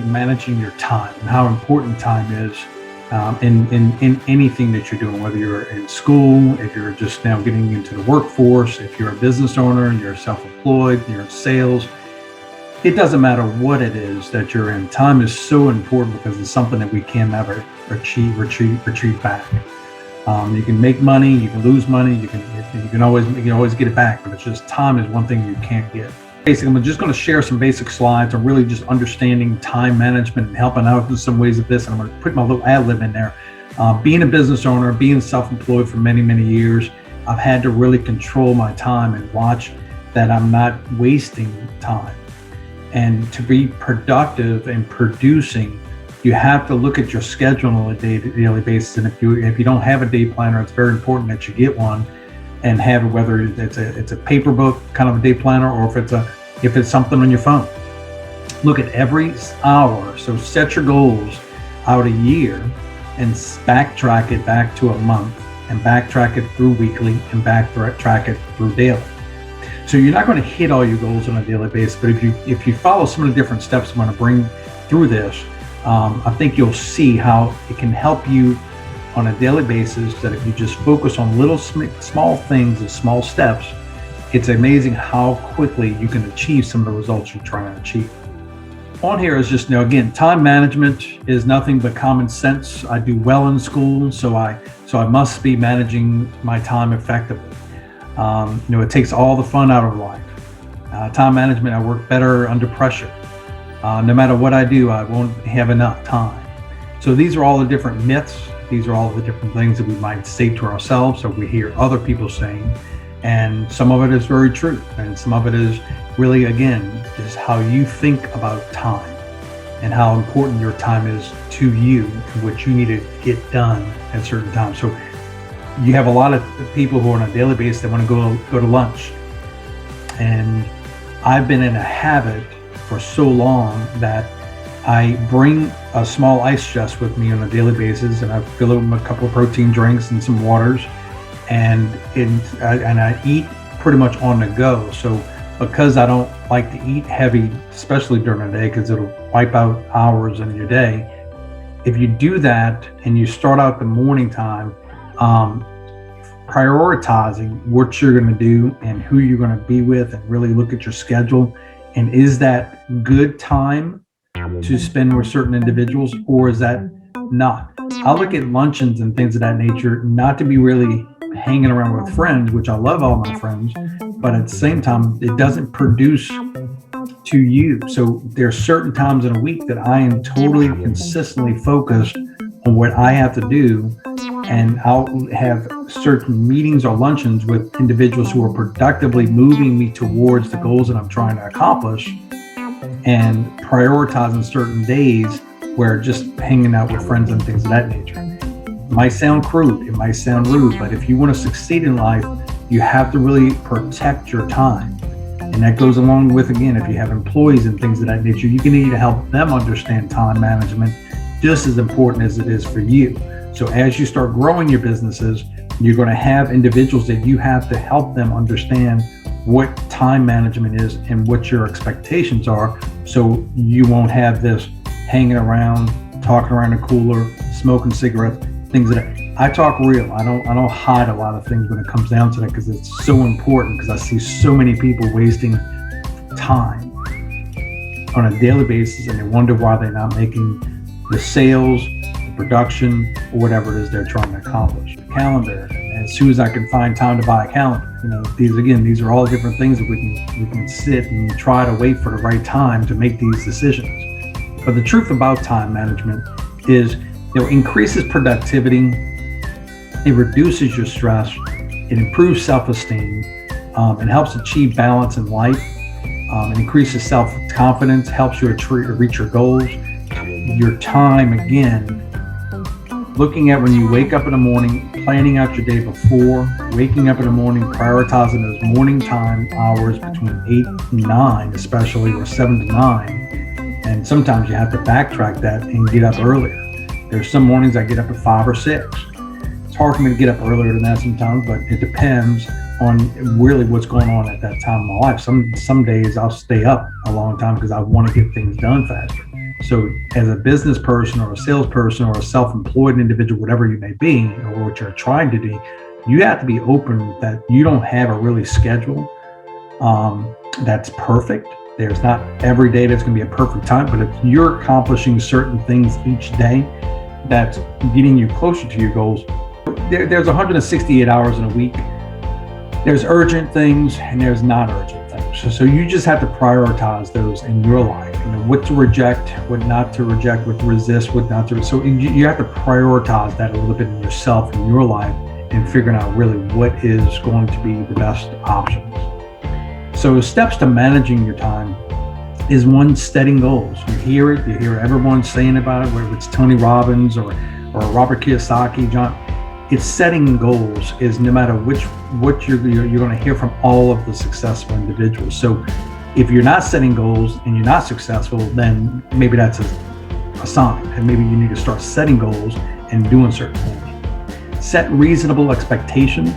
managing your time and how important time is in anything that you're doing, whether you're in school, if you're just now getting into the workforce, if you're a business owner, you're self-employed, you're in sales. It doesn't matter what it is that you're in. Time is so important because it's something that we can never retrieve back. You can make money, you can lose money, you can always get it back, but it's just time is one thing you can't get. Basically, I'm just going to share some basic slides on really just understanding time management and helping out in some ways of this. And I'm going to put my little ad lib in there. Being a business owner, being self-employed for many, many years, I've had to really control my time and watch that I'm not wasting time. And to be productive and producing, you have to look at your schedule on a daily basis. And if you don't have a day planner, it's very important that you get one and have it, whether it's a paper book kind of a day planner, or if it's something on your phone. Look at every hour. So set your goals out a year and backtrack it back to a month, and backtrack it through weekly, and backtrack it through daily. So you're not going to hit all your goals on a daily basis, but if you follow some of the different steps I'm going to bring through this, I think you'll see how it can help you on a daily basis, that if you just focus on little small things and small steps, it's amazing how quickly you can achieve some of the results you're trying to achieve. On here is just, again, time management is nothing but common sense. I do well in school, so I must be managing my time effectively. It takes all the fun out of life. Time management, I work better under pressure. No matter what I do, I won't have enough time. So these are all the different myths. These are all the different things that we might say to ourselves, or we hear other people saying. And some of it is very true. And some of it is really, again, is how you think about time and how important your time is to you and what you need to get done at certain times. So you have a lot of people who are on a daily basis that want to go to lunch. And I've been in a habit for so long that I bring a small ice chest with me on a daily basis, and I fill it with a couple of protein drinks and some waters, and I eat pretty much on the go. So because I don't like to eat heavy, especially during the day, because it'll wipe out hours in your day, if you do that and you start out the morning time, prioritizing what you're going to do and who you're going to be with, and really look at your schedule, and is that good time to spend with certain individuals, or is that not? I look at luncheons and things of that nature not to be really hanging around with friends, which I love all my friends, but at the same time, it doesn't produce to you. So there are certain times in a week that I am totally consistently focused on what I have to do, and I'll have certain meetings or luncheons with individuals who are productively moving me towards the goals that I'm trying to accomplish, and prioritizing certain days where just hanging out with friends and things of that nature. It might sound crude, it might sound rude, but if you want to succeed in life, you have to really protect your time. And that goes along with, again, if you have employees and things of that nature, you can need to help them understand time management just as important as it is for you. So as you start growing your businesses, you're going to have individuals that you have to help them understand what time management is and what your expectations are, so you won't have this hanging around, talking around a cooler, smoking cigarettes, things like that. I talk real. I don't hide a lot of things when it comes down to that, because it's so important, because I see so many people wasting time on a daily basis, and they wonder why they're not making the sales, the production, or whatever it is they're trying to accomplish. Calendar. As soon as I can find time to buy a calendar, these are all different things that we can sit and try to wait for the right time to make these decisions. But the truth about time management is, it increases productivity, it reduces your stress, it improves self-esteem, it helps achieve balance in life, it increases self-confidence, helps you reach your goals. Your time, again, looking at when you wake up in the morning, planning out your day before, waking up in the morning, prioritizing those morning time hours between 8 and 9, especially, or 7 to 9. And sometimes you have to backtrack that and get up earlier. There's some mornings I get up at 5 or 6. It's hard for me to get up earlier than that sometimes, but it depends on really what's going on at that time in my life. Some days I'll stay up a long time because I want to get things done faster. So as a business person or a salesperson or a self-employed individual, whatever you may be, or what you're trying to do, you have to be open that you don't have a really schedule that's perfect. There's not every day that's going to be a perfect time, but if you're accomplishing certain things each day that's getting you closer to your goals, there's 168 hours in a week. There's urgent things and there's not urgent things. So you just have to prioritize those in your life. What to reject, what not to reject, what to resist, what not to. So you have to prioritize that a little bit in yourself, in your life, and figuring out really what is going to be the best options. So steps to managing your time is one, setting goals. You hear it, you hear everyone saying about it, whether it's Tony Robbins or Robert Kiyosaki, John. It's setting goals is no matter what you're going to hear from all of the successful individuals. So if you're not setting goals and you're not successful, then maybe that's a sign, and maybe you need to start setting goals and doing certain things. Set reasonable expectations,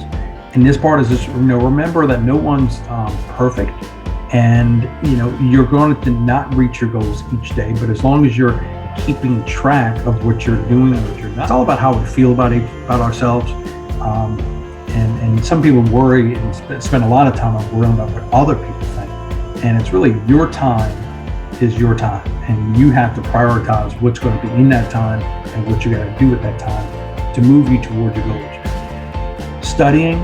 and this part is just remember that no one's perfect, and you're going to not reach your goals each day, but as long as you're keeping track of what you're doing and what you're not. It's all about how we feel about ourselves. And some people worry and spend a lot of time on worrying about what other people think. And it's really your time is your time. And you have to prioritize what's going to be in that time and what you're going to do at that time to move you toward your goals. Studying,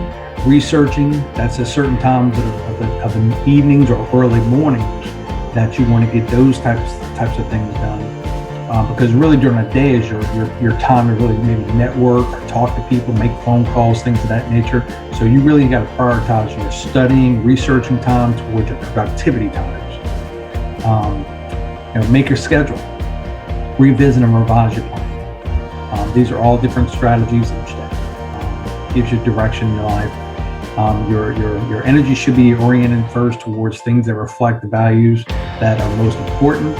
researching, that's at certain times of the evenings or early mornings that you want to get those types of things done. Because really during the day is your time to really maybe network or talk to people, make phone calls, things of that nature. So you really got to prioritize your studying, researching time towards your productivity times. Make your schedule, revisit and revise your plan. These are all different strategies each day. Gives you direction in your life. Your energy should be oriented first towards things that reflect the values that are most important.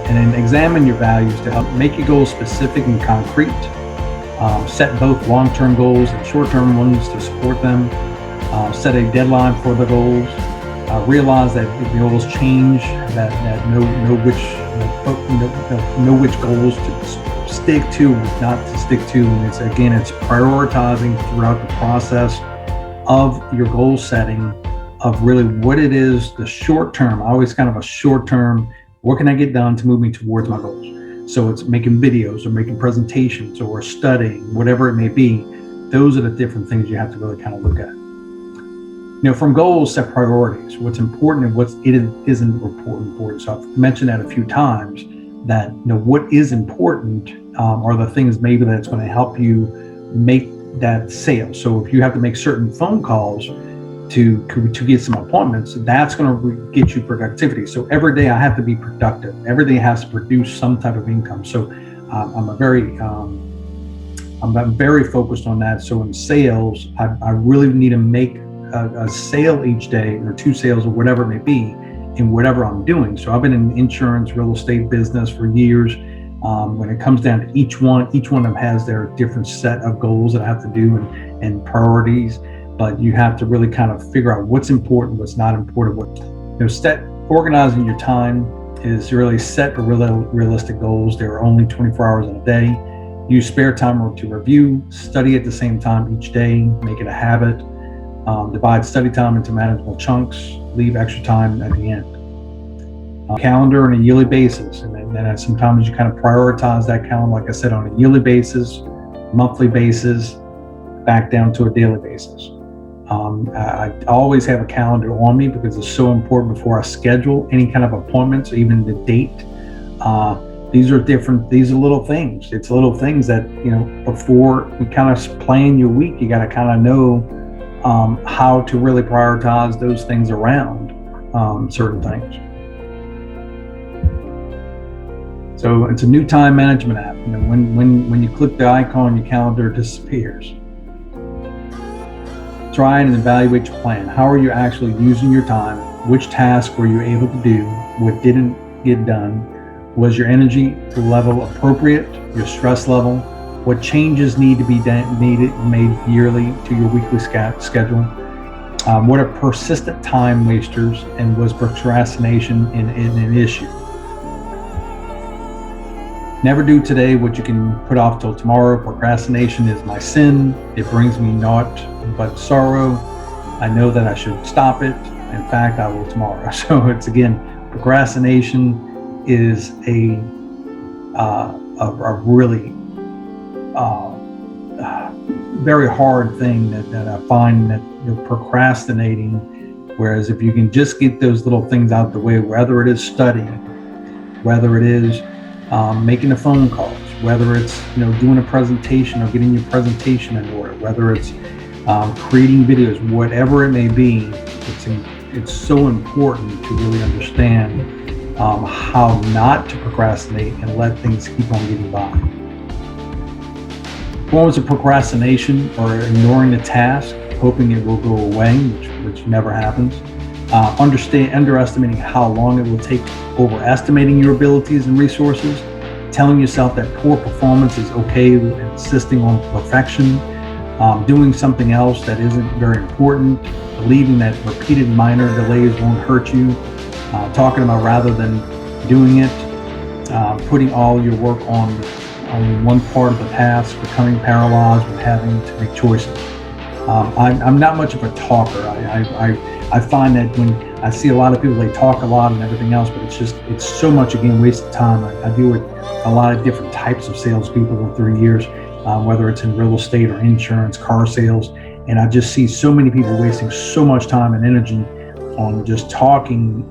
And then examine your values to help make your goals specific and concrete. Set both long-term goals and short-term ones to support them. Set a deadline for the goals. Realize that if the goals change, that know which goals to stick to, not to stick to. And it's prioritizing throughout the process of your goal setting of really what it is, the short term. Always kind of a short term. What can I get done to move me towards my goals? So it's making videos or making presentations or studying, whatever it may be. Those are the different things you have to really kind of look at. From goals, set priorities. What's important and what isn't important. So I've mentioned that a few times that what is important are the things maybe that's going to help you make that sale. So if you have to make certain phone calls to get some appointments, that's going to get you productivity. So every day I have to be productive. Every day has to produce some type of income. So I'm very focused on that. So in sales, I really need to make a sale each day or 2 sales or whatever it may be in whatever I'm doing. So I've been in insurance, real estate business for years. When it comes down to each one of them has their different set of goals that I have to do and priorities. But you have to really kind of figure out what's important, what's not important. Organizing your time is really set realistic goals. There are only 24 hours in a day. Use spare time to review, study at the same time each day, make it a habit. Divide study time into manageable chunks, leave extra time at the end. Calendar on a yearly basis, and then sometimes you kind of prioritize that calendar, like I said, on a yearly basis, monthly basis, back down to a daily basis. I always have a calendar on me because it's so important before I schedule any kind of appointments, or even the date. These are little things. It's little things that, before you kind of plan your week, you got to kind of know how to really prioritize those things around certain things. So it's a new time management app. When you click the icon, your calendar disappears. Try and evaluate your plan. How are you actually using your time? Which tasks were you able to do? What didn't get done? Was your energy level appropriate? Your stress level? What changes need to be made yearly to your weekly schedule? What are persistent time wasters, and was procrastination an issue? Never do today what you can put off till tomorrow. Procrastination is my sin. It brings me naught but sorrow. I know that I should stop it. In fact, I will tomorrow. So it's, again, procrastination is a really very hard thing that I find that you're procrastinating. Whereas if you can just get those little things out the way, whether it is studying, whether it is making the phone calls, whether it's doing a presentation or getting your presentation in order, whether it's creating videos, whatever it may be, it's so important to really understand how not to procrastinate and let things keep on getting by. Forms of procrastination or ignoring the task, hoping it will go away, which never happens. Underestimating how long it will take, overestimating your abilities and resources, telling yourself that poor performance is okay, insisting on perfection, doing something else that isn't very important, believing that repeated minor delays won't hurt you, talking about rather than doing it, putting all your work on one part of the task, becoming paralyzed with having to make choices. I'm not much of a talker. I find that when I see a lot of people, they talk a lot and everything else, but it's so much, again, waste of time. I deal with a lot of different types of salespeople in 3 years, whether it's in real estate or insurance, car sales, and I just see so many people wasting so much time and energy on just talking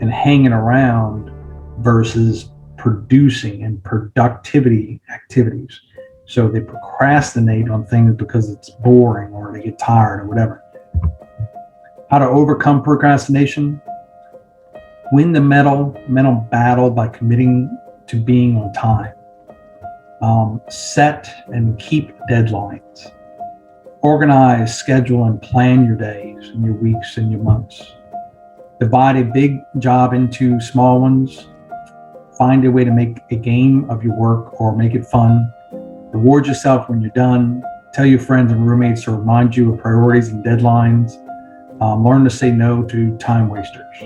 and hanging around versus producing and productivity activities. So they procrastinate on things because it's boring or they get tired or whatever. How to overcome procrastination? Win the mental battle by committing to being on time. Set and keep deadlines. Organize, schedule, and plan your days and your weeks and your months. Divide a big job into small ones. Find a way to make a game of your work or make it fun. Reward yourself when you're done. Tell your friends and roommates to remind you of priorities and deadlines. Learn to say no to time wasters.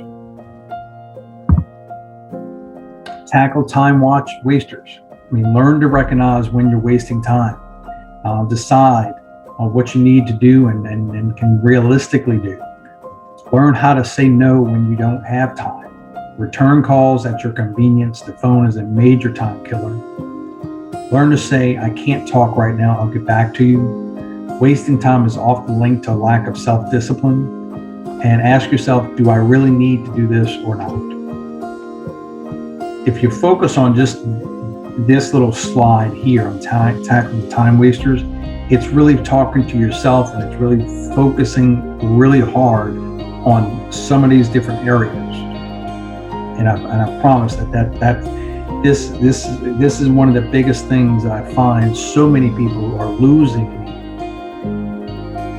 Tackle time wasters. Learn to recognize when you're wasting time. Decide on what you need to do and can realistically do. Learn how to say no when you don't have time. Return calls at your convenience. The phone is a major time killer. Learn to say, I can't talk right now, I'll get back to you. Wasting time is often linked to a lack of self-discipline. And ask yourself, do I really need to do this or not? If you focus on just this little slide here on tackling time wasters, it's really talking to yourself and it's really focusing really hard on some of these different areas. And I promise that this is one of the biggest things that I find so many people are losing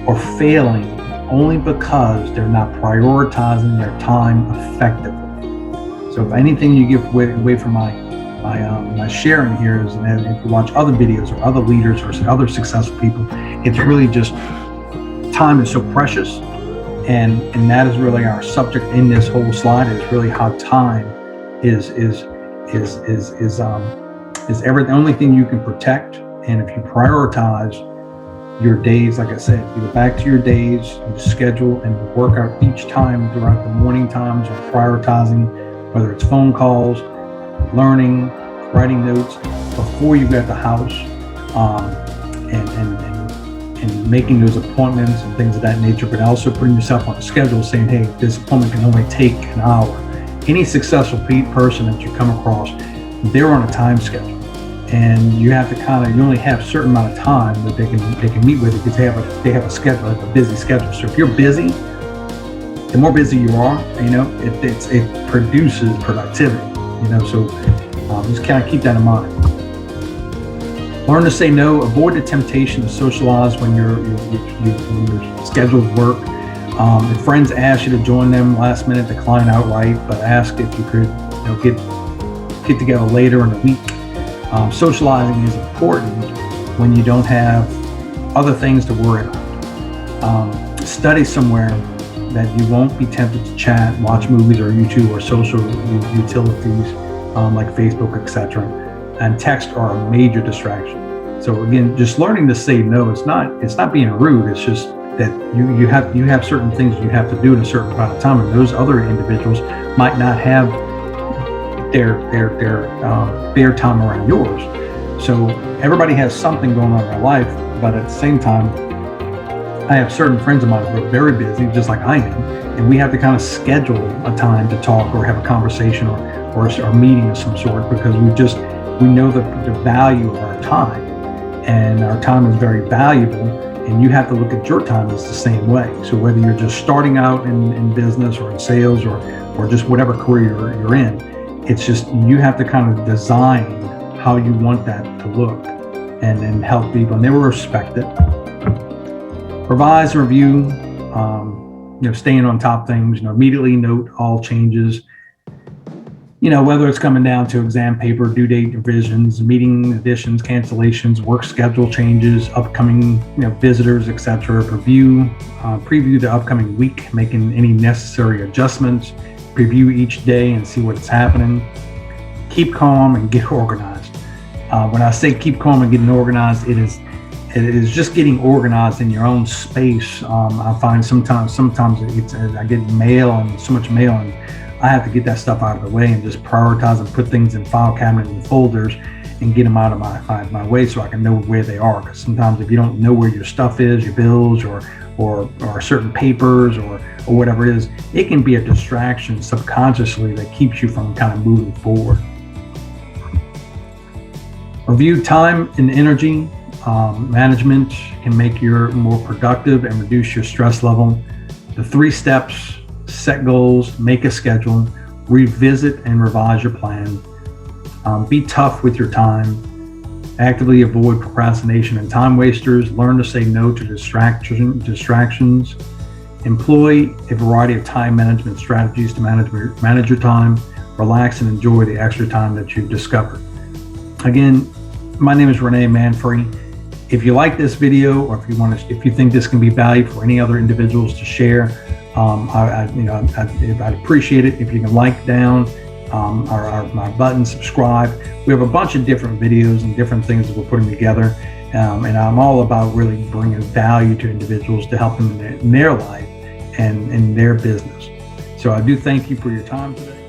or failing only because they're not prioritizing their time effectively. So if anything you get away from my sharing here is, and if you watch other videos or other leaders or other successful people, it's really just time is so precious. And that is really our subject in this whole slide, is really how time is everything, the only thing you can protect. And if you prioritize your days, like I said, you go back to your days, you schedule and work out each time throughout the morning times, you're prioritizing, whether it's phone calls, learning, writing notes before you get the house, and making those appointments and things of that nature, but also putting yourself on a schedule saying, hey, this appointment can only take an hour. Any successful person that you come across, they're on a time schedule. And you have to you only have a certain amount of time that they can meet with it, because they have a schedule, like a busy schedule. So if you're busy, the more busy you are, it produces productivity, so just kind of keep that in mind. Learn to say no. Avoid the temptation to socialize when your schedules work. If friends ask you to join them last minute, decline outright, but ask if you could get together later in the week. Socializing is important when you don't have other things to worry about. Study somewhere that you won't be tempted to chat, watch movies or YouTube or social utilities like Facebook, etc. and text are a major distraction. So again, just learning to say no. It's not being rude. It's just that you have certain things you have to do in a certain amount of time, and those other individuals might not have their time around yours. So everybody has something going on in their life, but at the same time, I have certain friends of mine who are very busy, just like I am, and we have to kind of schedule a time to talk or have a conversation or a meeting of some sort, because we know the value of our time, and our time is very valuable, and you have to look at your time as the same way. So whether you're just starting out in business or in sales or just whatever career you're in, it's just you have to kind of design how you want that to look and help people, and they will respect it. Revise and review, staying on top of things, immediately note all changes, whether it's coming down to exam paper, due date revisions, meeting additions, cancellations, work schedule changes, upcoming, visitors, etc. Preview the upcoming week, making any necessary adjustments, preview each day and see what's happening. Keep calm and get organized. When I say keep calm and getting organized, it is just getting organized in your own space. I find sometimes I get mail and so much mail, and I have to get that stuff out of the way and just prioritize and put things in file cabinet and folders and get them out of my way so I can know where they are. Because sometimes if you don't know where your stuff is, your bills or certain papers or whatever it is, it can be a distraction subconsciously that keeps you from kind of moving forward. Review time and energy. Management can make you more productive and reduce your stress level. The 3 steps: set goals, make a schedule, revisit and revise your plan. Be tough with your time. Actively avoid procrastination and time wasters. Learn to say no to distractions. Employ a variety of time management strategies to manage your time. Relax and enjoy the extra time that you've discovered. Again, my name is Renee Manfrey. If you like this video, or if you think this can be valuable for any other individuals to share, I'd appreciate it if you can like down my button, subscribe. We have a bunch of different videos and different things that we're putting together, and I'm all about really bringing value to individuals to help them in their life and in their business. So I do thank you for your time today.